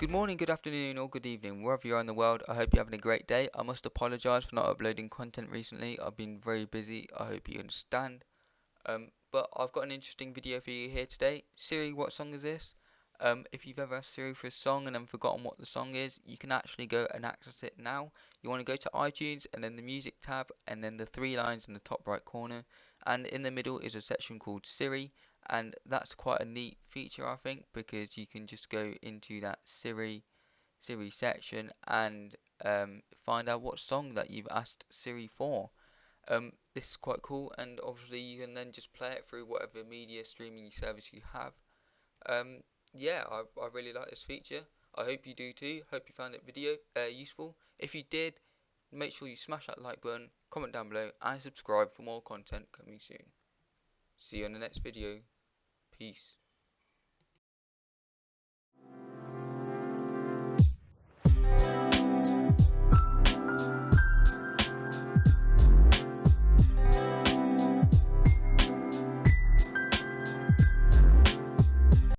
Good morning, good afternoon, or good evening, wherever you are in the world. I hope you're having a great day. I must apologize for not uploading content recently. I've been very busy. I hope you understand. But I've got an interesting video for you here today. Siri, what song is this? If you've ever asked Siri for a song and then forgotten what the song is, you can actually go and access it now. You want to go to iTunes and then the music tab and then the three lines in the top right corner. And in the middle is a section called Siri. And that's quite a neat feature, I think, because you can just go into that Siri section and find out what song that you've asked Siri for. This is quite cool, and obviously you can then just play it through whatever media streaming service you have. Um, yeah, I really like this feature. I hope you do too. Hope you found that video useful. If you did, make sure you smash that like button, comment down below, and subscribe for more content coming soon. See you on the next video. Peace.